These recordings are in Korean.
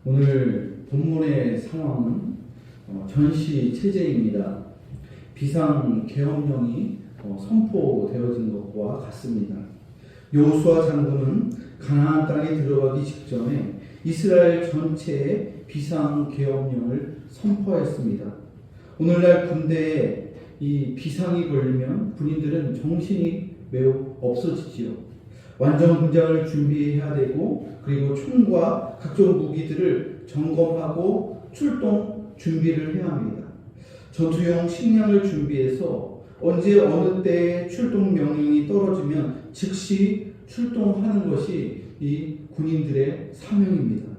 오늘 본문의 상황은 전시 체제입니다. 비상계엄령이 선포되어진 것과 같습니다. 여호수아 장군은 가나안 땅에 들어가기 직전에 이스라엘 전체에 비상계엄령을 선포하였습니다. 오늘날 군대에 이 비상이 걸리면 군인들은 정신이 매우 없어지지요. 완전 군장을 준비해야 되고, 그리고 총과 각종 무기들을 점검하고 출동 준비를 해야 합니다. 전투용 식량을 준비해서 언제 어느 때에 출동 명령이 떨어지면 즉시 출동하는 것이 이 군인들의 사명입니다.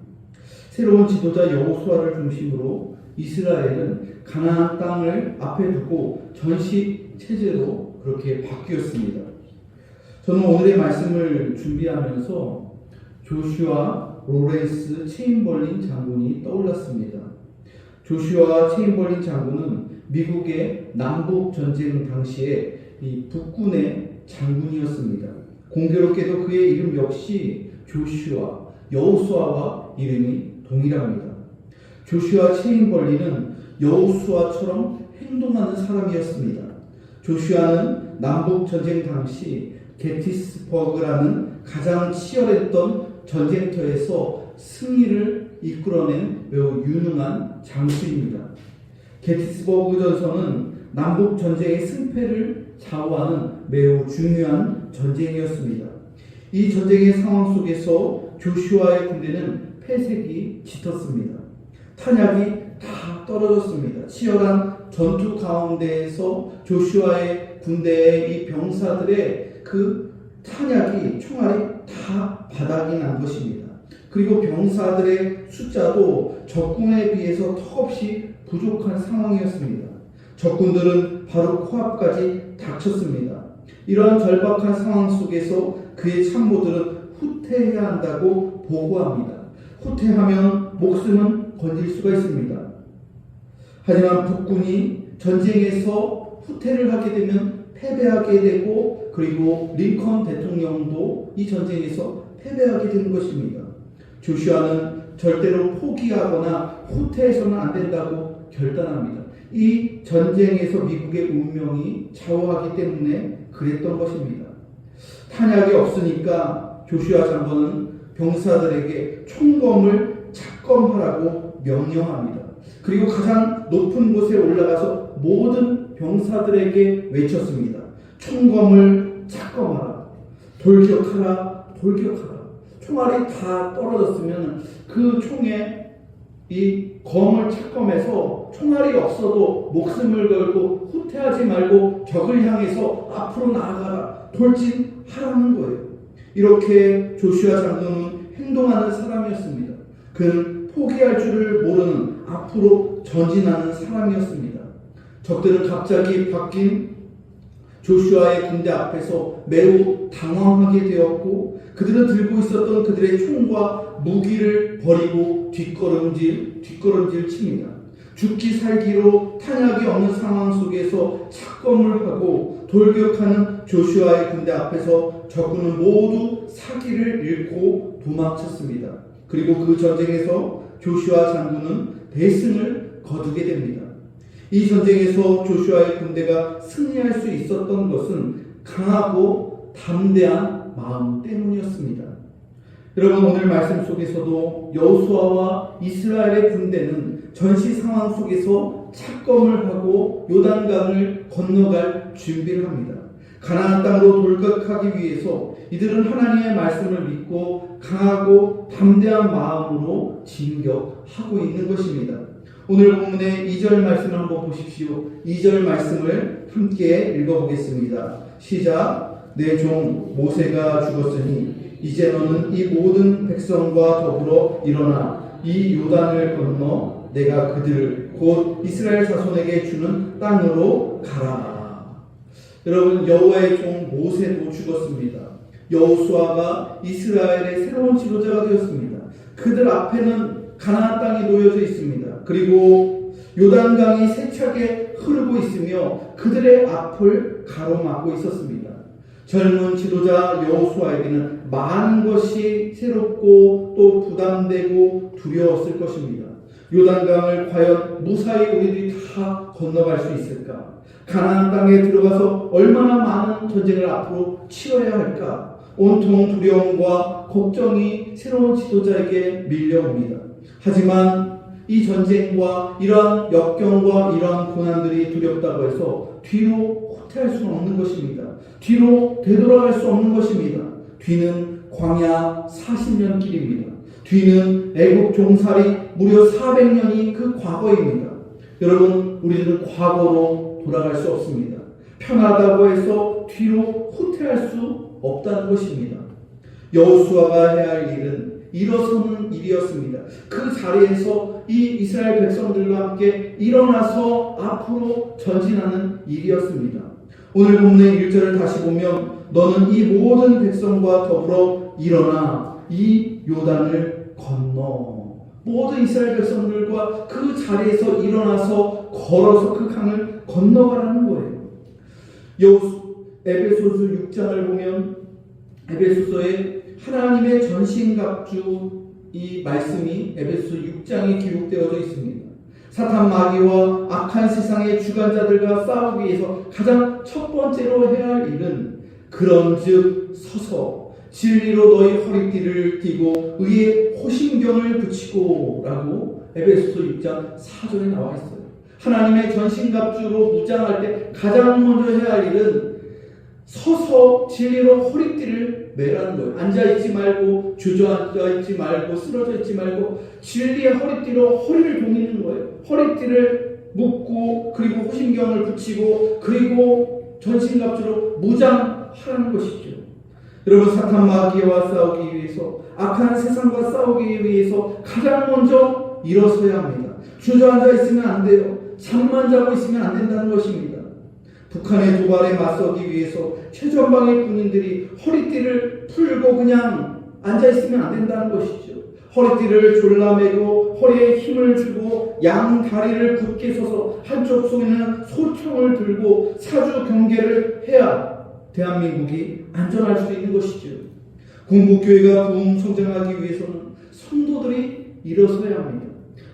새로운 지도자 여호수아를 중심으로 이스라엘은 가나안 땅을 앞에 두고 전시 체제로 그렇게 바뀌었습니다. 저는 오늘의 말씀을 준비하면서 조슈아 로렌스 체인벌린 장군이 떠올랐습니다. 조슈아 체인벌린 장군은 미국의 남북 전쟁 당시에 이 북군의 장군이었습니다. 공교롭게도 그의 이름 역시 조슈아, 여호수아와 이름이 동일합니다. 조슈아 체인벌린은 여호수아처럼 행동하는 사람이었습니다. 조슈아는 남북 전쟁 당시 게티스버그라는 가장 치열했던 전쟁터에서 승리를 이끌어낸 매우 유능한 장수입니다. 게티스버그 전선은 남북 전쟁의 승패를 좌우하는 매우 중요한 전쟁이었습니다. 이 전쟁의 상황 속에서 조슈아의 군대는 패색이 짙었습니다. 탄약이 다 떨어졌습니다. 치열한 전투 가운데에서 조슈아의 군대의 이 병사들의 그 탄약이, 총알이 다 바닥이 난 것입니다. 그리고 병사들의 숫자도 적군에 비해서 턱없이 부족한 상황이었습니다. 적군들은 바로 코앞까지 닥쳤습니다. 이러한 절박한 상황 속에서 그의 참모들은 후퇴해야 한다고 보고합니다. 후퇴하면 목숨은 건질 수가 있습니다. 하지만 북군이 전쟁에서 후퇴를 하게 되면 패배하게 되고, 그리고 링컨 대통령도 이 전쟁에서 패배하게 되는 것입니다. 조슈아는 절대로 포기하거나 후퇴해서는 안 된다고 결단합니다. 이 전쟁에서 미국의 운명이 좌우하기 때문에 그랬던 것입니다. 탄약이 없으니까 조슈아 장군은 병사들에게 총검을 착검하라고 명령합니다. 그리고 가장 높은 곳에 올라가서 모든 병사들에게 외쳤습니다. 총검을 착검하라. 돌격하라. 돌격하라. 총알이 다 떨어졌으면 그 총에 이 검을 착검해서 총알이 없어도 목숨을 걸고 후퇴하지 말고 적을 향해서 앞으로 나아가라. 돌진하라는 거예요. 이렇게 조슈아 장군은 행동하는 사람이었습니다. 그는 포기할 줄을 모르는 앞으로 전진하는 사람이었습니다. 적들은 갑자기 바뀐 조슈아의 군대 앞에서 매우 당황하게 되었고, 그들은 들고 있었던 그들의 총과 무기를 버리고 뒷걸음질 칩니다. 죽기 살기로 탄약이 없는 상황 속에서 착검을 하고 돌격하는 조슈아의 군대 앞에서 적군은 모두 사기를 잃고 도망쳤습니다. 그리고 그 전쟁에서 조슈아 장군은 대승을 거두게 됩니다. 이 전쟁에서 조슈아의 군대가 승리할 수 있었던 것은 강하고 담대한 마음 때문이었습니다. 여러분, 오늘 말씀 속에서도 여호수아와 이스라엘의 군대는 전시 상황 속에서 착검을 하고 요단강을 건너갈 준비를 합니다. 가나안 땅으로 돌격하기 위해서 이들은 하나님의 말씀을 믿고 강하고 담대한 마음으로 진격하고 있는 것입니다. 오늘 본문의 2절 말씀을 한번 보십시오. 2절 말씀을 함께 읽어보겠습니다. 시작. 내 종 모세가 죽었으니 이제 너는 이 모든 백성과 더불어 일어나 이 요단을 건너 내가 그들을 곧 이스라엘 자손에게 주는 땅으로 가라. 여러분, 여호와의 종 모세도 죽었습니다. 여호수아가 이스라엘의 새로운 지도자가 되었습니다. 그들 앞에는 가나안 땅이 놓여져 있습니다. 그리고 요단강이 세차게 흐르고 있으며 그들의 앞을 가로막고 있었습니다. 젊은 지도자 여호수아에게는 많은 것이 새롭고 또 부담되고 두려웠을 것입니다. 요단강을 과연 무사히 우리들이 다 건너갈 수 있을까? 가나안 땅에 들어가서 얼마나 많은 전쟁을 앞으로 치러야 할까? 온통 두려움과 걱정이 새로운 지도자에게 밀려옵니다. 하지만 이 전쟁과 이러한 역경과 이러한 고난들이 두렵다고 해서 뒤로 후퇴할 수는 없는 것입니다. 뒤로 되돌아갈 수 없는 것입니다. 뒤는 광야 40년 길입니다. 뒤는 애국 종살이 무려 400년이 그 과거입니다. 여러분, 우리들은 과거로 돌아갈 수 없습니다. 편하다고 해서 뒤로 후퇴할 수 없다는 것입니다. 여호수아가 해야 할 일은 일어서는 일이었습니다. 그 자리에서 이 이스라엘 백성들과 함께 일어나서 앞으로 전진하는 일이었습니다. 오늘 본문의 1절을 다시 보면 너는 이 모든 백성과 더불어 일어나 이 요단을 건너. 모든 이스라엘 백성들과 그 자리에서 일어나서 걸어서 그 강을 건너가라는 거예요. 에베소서 6장을 보면 에베소서에 하나님의 전신갑주 이 말씀이 에베소 6장에 기록되어져 있습니다. 사탄 마귀와 악한 세상의 주관자들과 싸우기 위해서 가장 첫 번째로 해야 할 일은 그런즉 서서 진리로 너희 허리띠를 띠고 의의 호심경을 붙이고 라고 에베소서 6장 4절에 나와 있어요. 하나님의 전신갑주로 무장할 때 가장 먼저 해야 할 일은 서서 진리로 허리띠를 매라는 거예요. 앉아있지 말고 주저앉아있지 말고 쓰러져있지 말고 진리의 허리띠로 허리를 동이는 거예요. 허리띠를 묶고 그리고 호심경을 붙이고 그리고 전신갑주로 무장하라는 것이죠. 여러분, 사탄 마귀와 싸우기 위해서 악한 세상과 싸우기 위해서 가장 먼저 일어서야 합니다. 주저앉아 있으면 안 돼요. 잠만 자고 있으면 안 된다는 것입니다. 북한의 도발에 맞서기 위해서 최전방의 군인들이 허리띠를 풀고 그냥 앉아있으면 안 된다는 것이죠. 허리띠를 졸라매고 허리에 힘을 주고 양 다리를 굳게 서서 한쪽 손에는 소총을 들고 사주 경계를 해야 대한민국이 안전할 수 있는 것이죠. 공국교회가 부흥 성장하기 위해서는 성도들이 일어서야 합니다.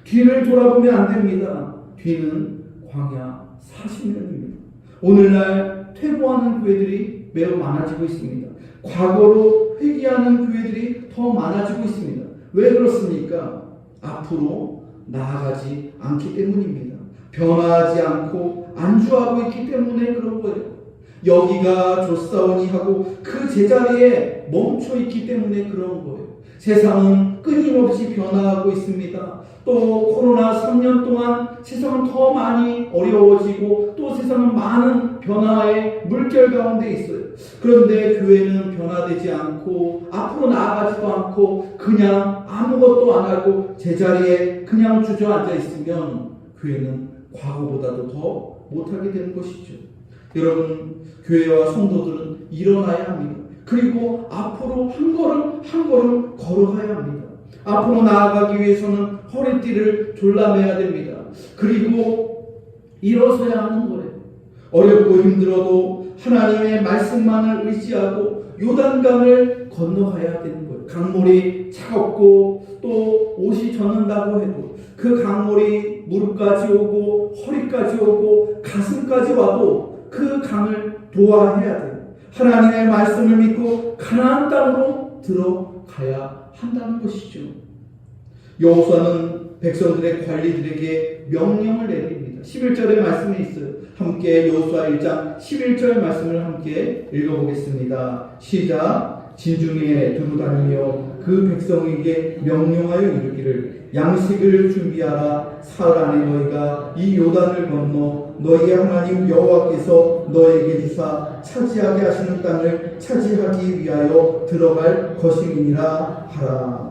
뒤를 돌아보면 안 됩니다. 뒤는 광야 40년입니다. 오늘날 퇴보하는 교회들이 매우 많아지고 있습니다. 과거로 회귀하는 교회들이 더 많아지고 있습니다. 왜 그렇습니까? 앞으로 나아가지 않기 때문입니다. 변화하지 않고 안주하고 있기 때문에 그런 거예요. 여기가 좋사오니 하고 그 제자리에 멈춰 있기 때문에 그런 거예요. 세상은 끊임없이 변화하고 있습니다. 또 코로나 3년 동안 세상은 더 많이 어려워지고 또 세상은 많은 변화의 물결 가운데 있어요. 그런데 교회는 변화되지 않고 앞으로 나아가지도 않고 그냥 아무것도 안 하고 제자리에 그냥 주저앉아 있으면 교회는 과거보다도 더 못하게 되는 것이죠. 여러분, 교회와 성도들은 일어나야 합니다. 그리고 앞으로 한 걸음 한 걸음 걸어가야 합니다. 앞으로 나아가기 위해서는 허리띠를 졸라매야 됩니다. 그리고 일어서야 하는 거예요. 어렵고 힘들어도 하나님의 말씀만을 의지하고 요단강을 건너가야 되는 거예요. 강물이 차갑고 또 옷이 젖는다고 해도 그 강물이 무릎까지 오고 허리까지 오고 가슴까지 와도 그 강을 도하해야 돼요. 하나님의 말씀을 믿고 가나안 땅으로 들어가야 한다는 것이죠. 여호수아는 백성들의 관리들에게 명령을 내립니다. 11절의 말씀이 있어요. 함께 여호수아 1장 11절 말씀을 함께 읽어보겠습니다. 시작. 진중에 두루 다니며 그 백성에게 명령하여 이르기를 양식을 준비하라. 사흘 안에 너희가 이 요단을 건너 너희의 하나님 여호와께서 너에게 주사 차지하게 하시는 땅을 차지하기 위하여 들어갈 것임이니라 하라.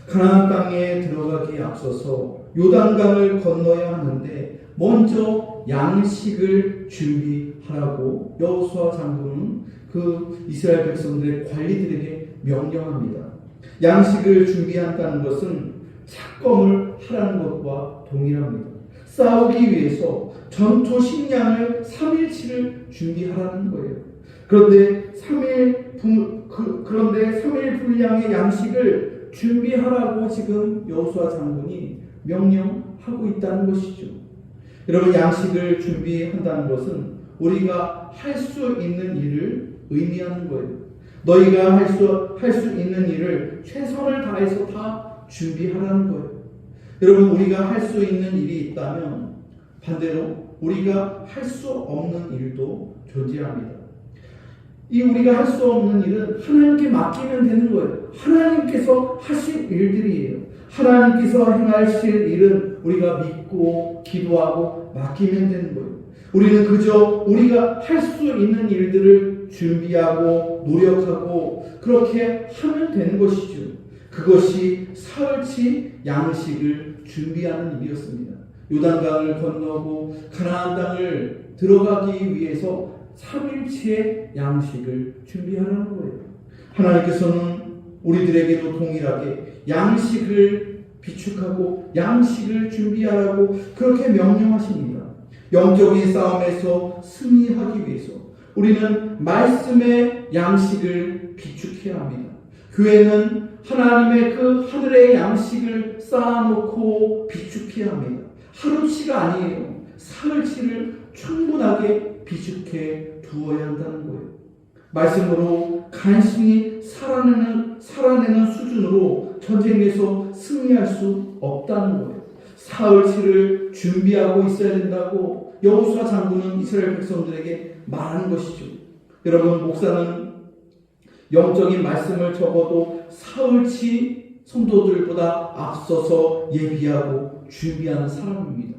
가나안 땅에 들어가기에 앞서서 요단강을 건너야 하는데 먼저 양식을 준비하라고 여호수아 장군은 그 이스라엘 백성들의 관리들에게 명령합니다. 양식을 준비한다는 것은 착검을 하라는 것과 동일합니다. 싸우기 위해서 전투 식량을 3일치를 준비하라는 거예요. 그런데 3일 분량의 양식을 준비하라고 지금 여호수아 장군이 명령하고 있다는 것이죠. 여러분, 양식을 준비한다는 것은 우리가 할 수 있는 일을 의미하는 거예요. 너희가 할 수 있는 일을 최선을 다해서 다 준비하라는 거예요. 여러분, 우리가 할 수 있는 일이 있다면 반대로 우리가 할 수 없는 일도 존재합니다. 이 우리가 할 수 없는 일은 하나님께 맡기면 되는 거예요. 하나님께서 하실 일들이에요. 하나님께서 행하실 일은 우리가 믿고 기도하고 맡기면 되는 거예요. 우리는 그저 우리가 할 수 있는 일들을 준비하고 노력하고 그렇게 하면 되는 것이죠. 그것이 사흘치 양식을 준비하는 일이었습니다. 요단강을 건너고 가나안 땅을 들어가기 위해서 3일치의 양식을 준비하라는 거예요. 하나님께서는 우리들에게도 동일하게 양식을 비축하고 양식을 준비하라고 그렇게 명령하십니다. 영적인 싸움에서 승리하기 위해서 우리는 말씀의 양식을 비축해야 합니다. 교회는 하나님의 그 하늘의 양식을 쌓아놓고 비축해야 합니다. 하루치가 아니에요. 사흘치를 충분하게 비축해 두어야 한다는 거예요. 말씀으로 간신히 살아내는 수준으로 전쟁에서 승리할 수 없다는 거예요. 사흘치를 준비하고 있어야 된다고 여호수아 장군은 이스라엘 백성들에게 말하는 것이죠. 여러분, 목사는 영적인 말씀을 적어도 사흘치 성도들보다 앞서서 예비하고 준비하는 사람입니다.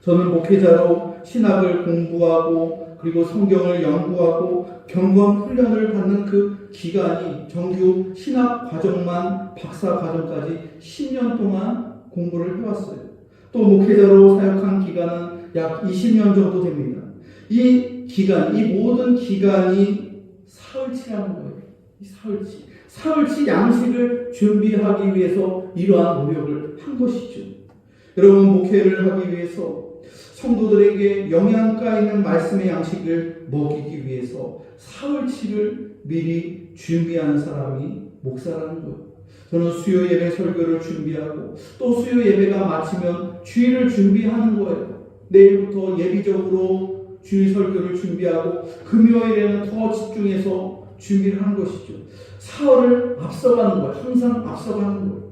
저는 목회자로 신학을 공부하고 그리고 성경을 연구하고 경건 훈련을 받는 그 기간이 정규 신학 과정만 박사 과정까지 10년 동안 공부를 해왔어요. 또 목회자로 사역한 기간은 약 20년 정도 됩니다. 이 모든 기간이 사흘치라는 거예요. 이 사흘치 양식을 준비하기 위해서 이러한 노력을 한 것이죠. 여러분, 목회를 하기 위해서 성도들에게 영양가 있는 말씀의 양식을 먹이기 위해서 사흘치를 미리 준비하는 사람이 목사라는 거예요. 저는 수요 예배 설교를 준비하고 또 수요 예배가 마치면 주일을 준비하는 거예요. 내일부터 예비적으로 주일 설교를 준비하고 금요일에는 더 집중해서 준비를 하는 것이죠. 사흘을 앞서가는 거예요. 항상 앞서가는 거예요.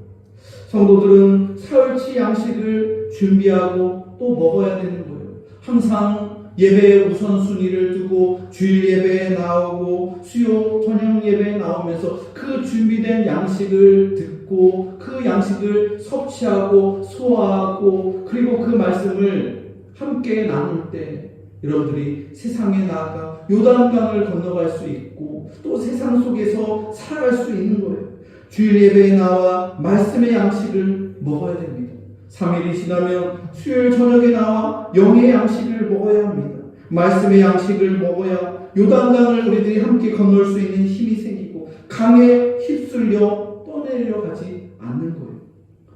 성도들은 사흘치 양식을 준비하고 또 먹어야 되는 거예요. 항상 예배의 우선순위를 두고 주일 예배에 나오고 수요 저녁 예배에 나오면서 그 준비된 양식을 듣고 그 양식을 섭취하고 소화하고 그리고 그 말씀을 함께 나눌 때 여러분들이 세상에 나아가 요단강을 건너갈 수 있고 또 세상 속에서 살아갈 수 있는 거예요. 주일 예배에 나와 말씀의 양식을 먹어야 됩니다. 3일이 지나면 수요일 저녁에 나와 영의 양식을 먹어야 합니다. 말씀의 양식을 먹어야 요단강을 우리들이 함께 건널 수 있는 힘이 생기고 강에 휩쓸려 떠내려가지 않는 거예요.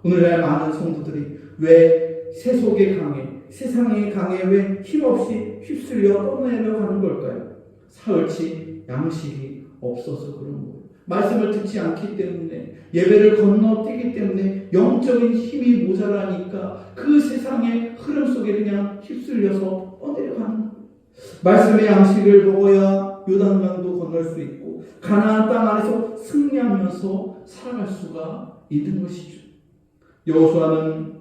오늘날 많은 성도들이 왜 세속의 강에 세상의 강에 왜 힘없이 휩쓸려 떠내려가는 걸까요? 사흘치 양식이 없어서 그런 거예요. 말씀을 듣지 않기 때문에 예배를 건너뛰기 때문에 영적인 힘이 모자라니까 그 세상의 흐름 속에 그냥 휩쓸려서 떠내려가는 거예요. 말씀의 양식을 먹어야 요단강도 건널 수 있고 가나안 땅 안에서 승리하면서 살아갈 수가 있는 것이죠. 여호수아는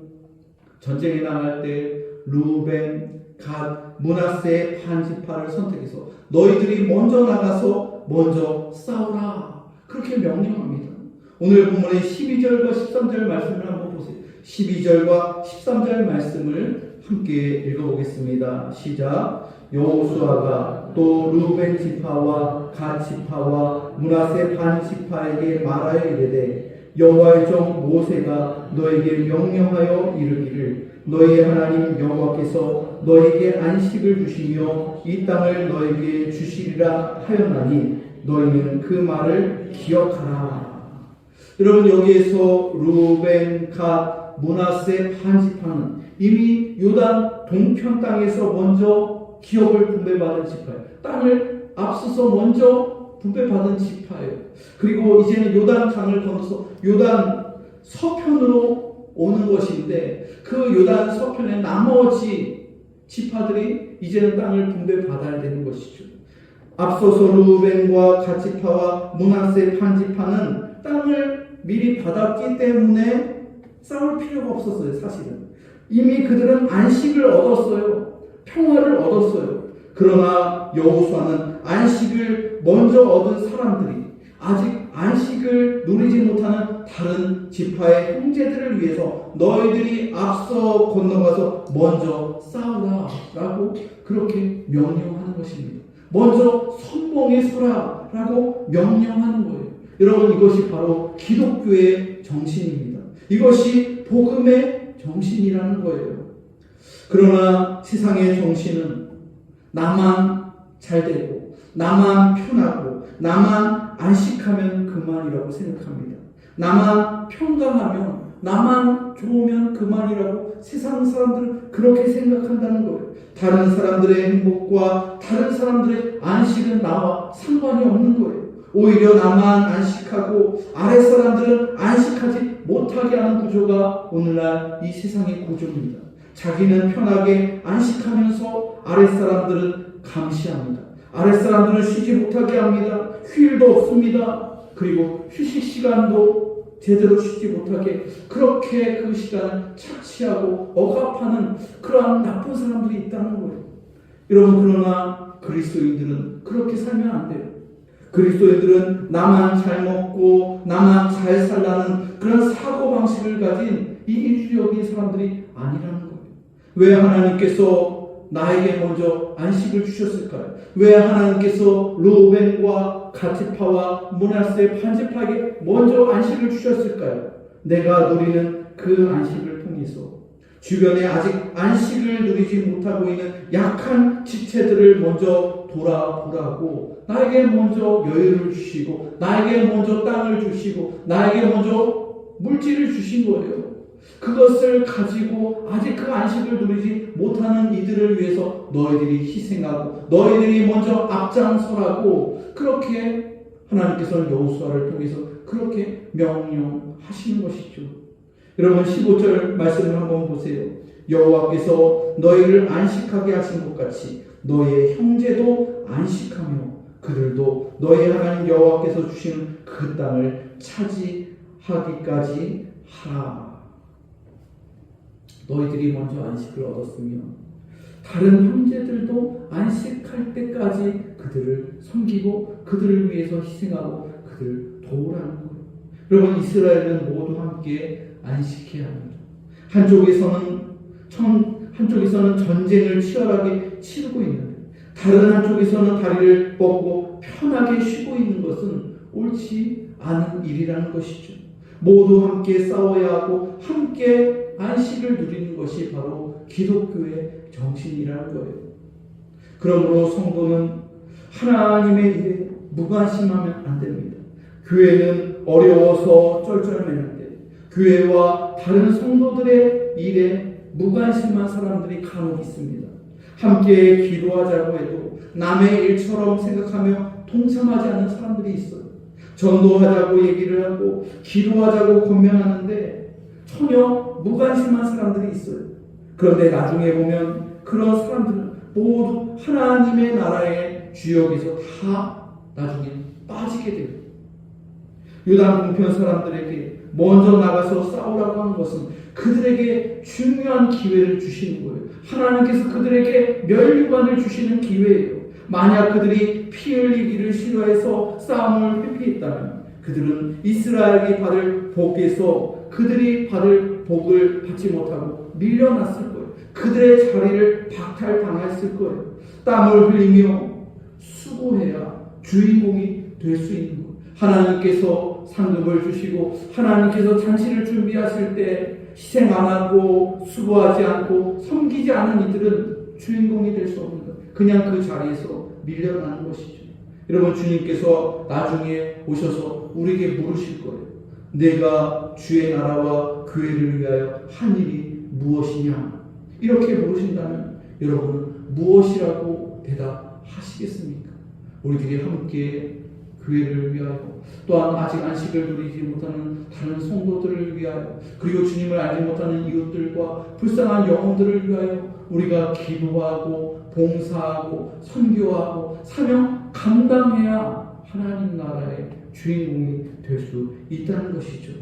전쟁에 나갈 때 루벤, 갓, 므낫세의 반지파를 선택해서 너희들이 먼저 나가서 먼저 싸우라 그렇게 명령합니다. 오늘 본문의 12절과 13절 말씀을 한번 보세요. 12절과 13절 말씀을 함께 읽어보겠습니다. 시작. 여호수아가 또 루벤 지파와 갓 지파와 므낫세 반 지파에게 말하여 이르되 여호와의 종 모세가 너에게 명령하여 이르기를 너희의 하나님 여호와께서 너에게 안식을 주시며 이 땅을 너에게 주시리라 하였나니 너희는 그 말을 기억하라. 여러분, 여기에서 루벤, 갓, 므낫세 반 지파는 이미 요단 동편 땅에서 먼저 기업을 분배받은 지파예요. 땅을 앞서서 먼저 분배받은 지파예요. 그리고 이제는 요단강을 건너서 요단 서편으로 오는 것인데 그 요단 서편의 나머지 지파들이 이제는 땅을 분배받아야 되는 것이죠. 앞서서 루벤과 갓지파와 므낫세 판지파는 땅을 미리 받았기 때문에 싸울 필요가 없었어요. 사실은 이미 그들은 안식을 얻었어요. 평화를 얻었어요. 그러나 여호수아는 안식을 먼저 얻은 사람들이 아직 안식을 누리지 못하는 다른 지파의 형제들을 위해서 너희들이 앞서 건너가서 먼저 싸우라 라고 그렇게 명령하는 것입니다. 먼저 선봉에 서라 라고 명령하는 거예요. 여러분, 이것이 바로 기독교의 정신입니다. 이것이 복음의 정신이라는 거예요. 그러나 세상의 정신은 나만 잘되고 나만 편하고 나만 안식하면 그만이라고 생각합니다. 나만 평강하면 나만 좋으면 그만이라고 세상 사람들은 그렇게 생각한다는 거예요. 다른 사람들의 행복과 다른 사람들의 안식은 나와 상관이 없는 거예요. 오히려 나만 안식하고 아랫 사람들은 안식하지 못하게 하는 구조가 오늘날 이 세상의 구조입니다. 자기는 편하게 안식하면서 아랫 사람들은 감시합니다. 아랫 사람들은 쉬지 못하게 합니다. 휴일도 없습니다. 그리고 휴식 시간도 제대로 쉬지 못하게 그렇게 그 시간을 착취하고 억압하는 그러한 나쁜 사람들이 있다는 거예요. 여러분, 그러나 그리스도인들은 그렇게 살면 안 돼요. 그리스도인들은 나만 잘 먹고 나만 잘 살라는 그런 사고방식을 가진 이기주의적인 사람들이 아니라는 거예요. 왜 하나님께서 나에게 먼저 안식을 주셨을까요? 왜 하나님께서 루벤과 갓지파와 므낫세 판지파에게 먼저 안식을 주셨을까요? 내가 누리는 그 안식을 통해서 주변에 아직 안식을 누리지 못하고 있는 약한 지체들을 먼저 돌아보라고 나에게 먼저 여유를 주시고 나에게 먼저 땅을 주시고 나에게 먼저 물질을 주신 거예요. 그것을 가지고 아직 그 안식을 누리지 못하는 이들을 위해서 너희들이 희생하고 너희들이 먼저 앞장서라고 그렇게 하나님께서는 여호수아를 통해서 그렇게 명령하시는 것이죠. 여러분, 15절 말씀을 한번 보세요. 여호와께서 너희를 안식하게 하신 것 같이 너희의 형제도 안식하며 그들도 너희 하나님 여호와께서 주시는 그 땅을 차지하기까지 하라. 너희들이 먼저 안식을 얻었으면 다른 형제들도 안식할 때까지 그들을 섬기고 그들을 위해서 희생하고 그들을 도우라는 거예요. 여러분, 이스라엘은 모두 함께 안식해야 합니다. 한쪽에서는 전쟁을 치열하게 치르고 있는데 다른 한쪽에서는 다리를 뻗고 편하게 쉬고 있는 것은 옳지 않은 일이라는 것이죠. 모두 함께 싸워야 하고 함께 안식을 누리는 것이 바로 기독교의 정신이라는 거예요. 그러므로 성도는 하나님의 일에 무관심하면 안 됩니다. 교회는 어려워서 쩔쩔매는데 교회와 다른 성도들의 일에 무관심한 사람들이 간혹 있습니다. 함께 기도하자고 해도 남의 일처럼 생각하며 동참하지 않는 사람들이 있어요. 전도하자고 얘기를 하고 기도하자고 권면하는데 전혀 무관심한 사람들이 있어요. 그런데 나중에 보면 그런 사람들은 모두 하나님의 나라의 주역에서 다 나중에 빠지게 돼요. 유다 동편 사람들에게 먼저 나가서 싸우라고 하는 것은 그들에게 중요한 기회를 주시는 거예요. 하나님께서 그들에게 면류관을 주시는 기회예요. 만약 그들이 피 흘리기를 싫어해서 싸움을 회피했다면 그들은 이스라엘이 받을 복에서 그들이 받을 복을 받지 못하고 밀려났을 거예요. 그들의 자리를 박탈당했을 거예요. 땀을 흘리며 수고해야 주인공이 될 수 있는 거예요. 하나님께서 상급을 주시고 하나님께서 잔치를 준비하실 때 희생 안 하고 수고하지 않고 섬기지 않은 이들은 주인공이 될 수 없는 거예요. 그냥 그 자리에서 밀려나는 것이죠. 여러분, 주님께서 나중에 오셔서 우리에게 물으실 거예요. 내가 주의 나라와 교회를 위하여 한 일이 무엇이냐? 이렇게 물으신다면 여러분은 무엇이라고 대답하시겠습니까? 우리들이 함께 교회를 위하여, 또한 아직 안식을 누리지 못하는 다른 성도들을 위하여, 그리고 주님을 알지 못하는 이웃들과 불쌍한 영혼들을 위하여 우리가 기도하고 봉사하고 선교하고 사명 감당해야 하나님 나라의 주인공이 될 수 있다는 것이죠.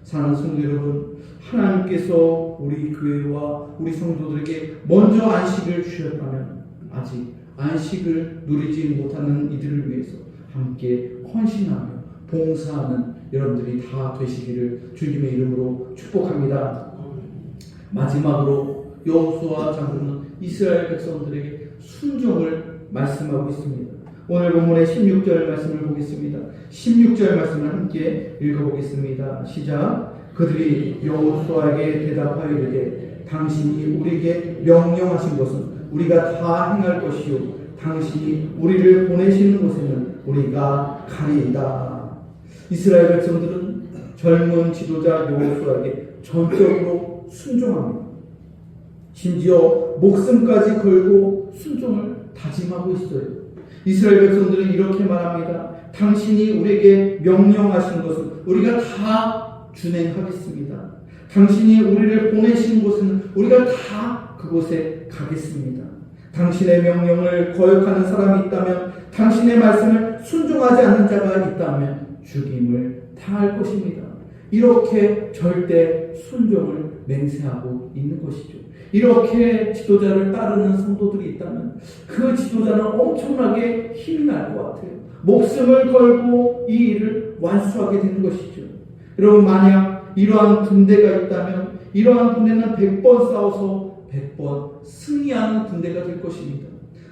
사랑하는 성도 여러분, 하나님께서 우리 교회와 우리 성도들에게 먼저 안식을 주셨다면 아직 안식을 누리지 못하는 이들을 위해서 함께 헌신하며 봉사하는 여러분들이 다 되시기를 주님의 이름으로 축복합니다. 마지막으로 여호수아 장로는 이스라엘 백성들에게 순종을 말씀하고 있습니다. 오늘 본문의 16절 말씀을 보겠습니다. 16절 말씀을 함께 읽어보겠습니다. 시작. 그들이 여호수아에게 대답하여 이르되 당신이 우리에게 명령하신 것은 우리가 다 행할 것이요 당신이 우리를 보내시는 곳에는 우리가 가리이다. 이스라엘 백성들은 젊은 지도자 여호수아에게 전적으로 순종합니다. 심지어 목숨까지 걸고 순종을 다짐하고 있어요. 이스라엘 백성들은 이렇게 말합니다. 당신이 우리에게 명령하신 것은 우리가 다 준행하겠습니다. 당신이 우리를 보내신 곳은 우리가 다 그곳에 가겠습니다. 당신의 명령을 거역하는 사람이 있다면, 당신의 말씀을 순종하지 않는 자가 있다면 죽임을 당할 것입니다. 이렇게 절대 순종을 맹세하고 있는 것이죠. 이렇게 지도자를 따르는 성도들이 있다면 그 지도자는 엄청나게 힘이 날 것 같아요. 목숨을 걸고 이 일을 완수하게 되는 것이죠. 여러분, 만약 이러한 군대가 있다면 이러한 군대는 100번 싸워서 100번 승리하는 군대가 될 것입니다.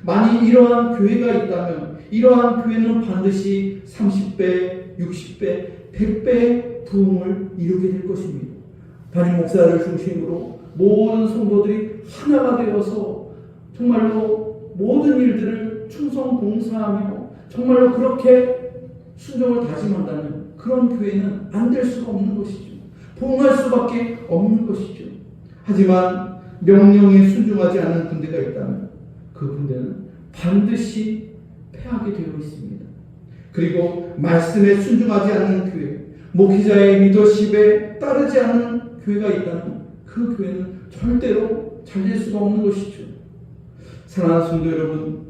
만약 이러한 교회가 있다면 이러한 교회는 반드시 30배, 60배, 100배의 부흥을 이루게 될 것입니다. 담임 목사를 중심으로 모든 성도들이 하나가 되어서 정말로 모든 일들을 충성 봉사하며 정말로 그렇게 순종을 다짐한다면 그런 교회는 안 될 수가 없는 것이죠. 봉할 수밖에 없는 것이죠. 하지만 명령에 순종하지 않는 군대가 있다면 그 군대는 반드시 패하게 되어 있습니다. 그리고 말씀에 순종하지 않는 교회, 목회자의 리더십에 따르지 않는 교회가 있다면 그 교회는 절대로 잘 될 수가 없는 것이죠. 사랑하는 성도 여러분,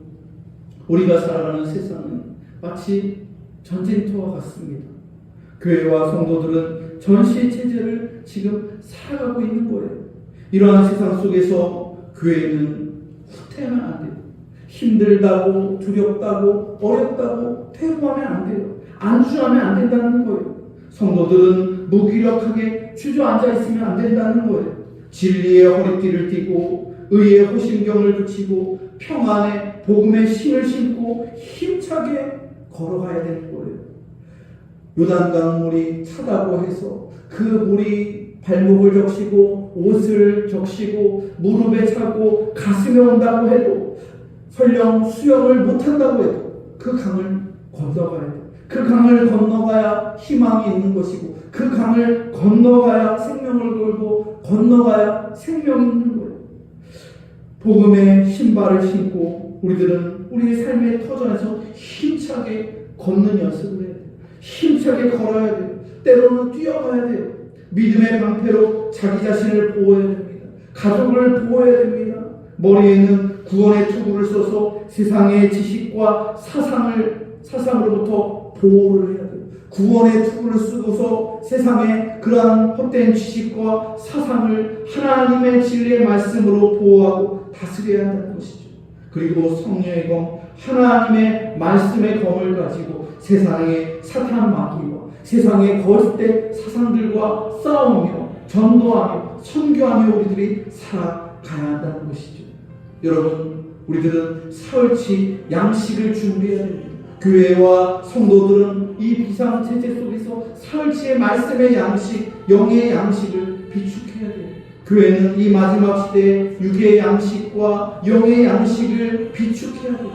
우리가 살아가는 세상은 마치 전쟁터와 같습니다. 교회와 성도들은 전시체제를 지금 살아가고 있는 거예요. 이러한 세상 속에서 교회는 후퇴하면 안 돼요. 힘들다고, 두렵다고, 어렵다고 퇴보하면 안 돼요. 안주하면 안 된다는 거예요. 성도들은 무기력하게 주저앉아 있으면 안 된다는 거예요. 진리의 허리띠를 띠고 의의 호심경을 붙이고 평안의 복음의 신을 신고 힘차게 걸어가야 되는 거예요. 요단강 물이 차다고 해서 그 물이 발목을 적시고 옷을 적시고 무릎에 차고 가슴에 온다고 해도 설령 수영을 못한다고 해도 그 강을 건너가야 돼요. 그 강을 건너가야 희망이 있는 것이고 그 강을 건너가야 생명을 걸고 건너가야 생명이 있는 거예요. 복음의 신발을 신고 우리들은 우리의 삶의 터전에서 힘차게 걷는 연습을 해야 돼요. 힘차게 걸어야 돼요. 때로는 뛰어가야 돼요. 믿음의 방패로 자기 자신을 보호해야 됩니다. 가족을 보호해야 됩니다. 머리에는 구원의 투구를 써서 세상의 지식과 사상으로부터 보호를 해야 돼요. 구원의 투구를 쓰고서 세상의 그러한 헛된 지식과 사상을 하나님의 진리의 말씀으로 보호하고 다스려야 한다는 것이죠. 그리고 성령의 검, 하나님의 말씀의 검을 가지고 세상의 사탄 마귀와 세상의 거짓된 사상들과 싸우며 전도하며 선교하며 우리들이 살아가야 한다는 것이죠. 여러분, 우리들은 사흘치 양식을 준비해야 됩니다. 교회와 성도들은 이 비상체제 속에서 사흘치의 말씀의 양식, 영의 양식을 비축해야 돼요. 교회는 이 마지막 시대에 육의 양식과 영의 양식을 비축해야 돼요.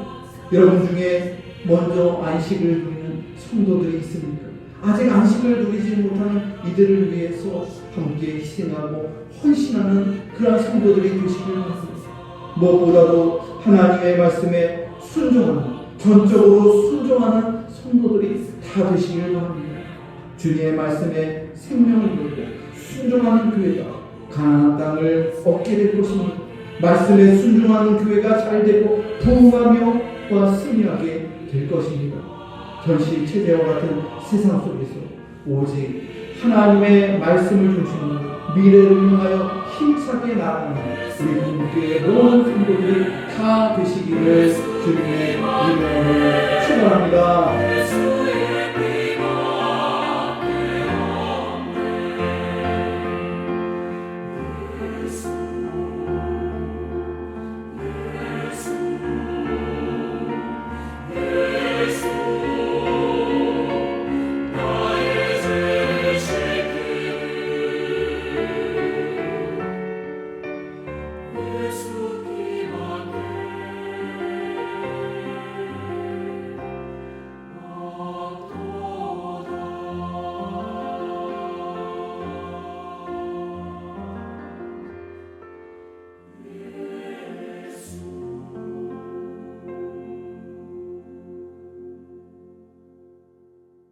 여러분 중에 먼저 안식을 누리는 성도들이 있습니까? 아직 안식을 누리지 못하는 이들을 위해서 함께 희생하고 헌신하는 그런 성도들이 되시길 바랍니다. 무엇보다도 하나님의 말씀에 순종하는 전적으로 순종하는 성도들이 다 되시길 바랍니다. 주님의 말씀에 생명을 걸고 순종하는 교회가 가나안 땅을 얻게 될 것입니다. 말씀에 순종하는 교회가 잘 되고 부흥하며 승리하게 될 것입니다. 현실 체제와 같은 세상 속에서 오직 하나님의 말씀을 중심으로 미래를 향하여 힘차게 나아가는 우리 국교의 모든 성도들이 다 되시기를 주님의 이름으로 축원합니다.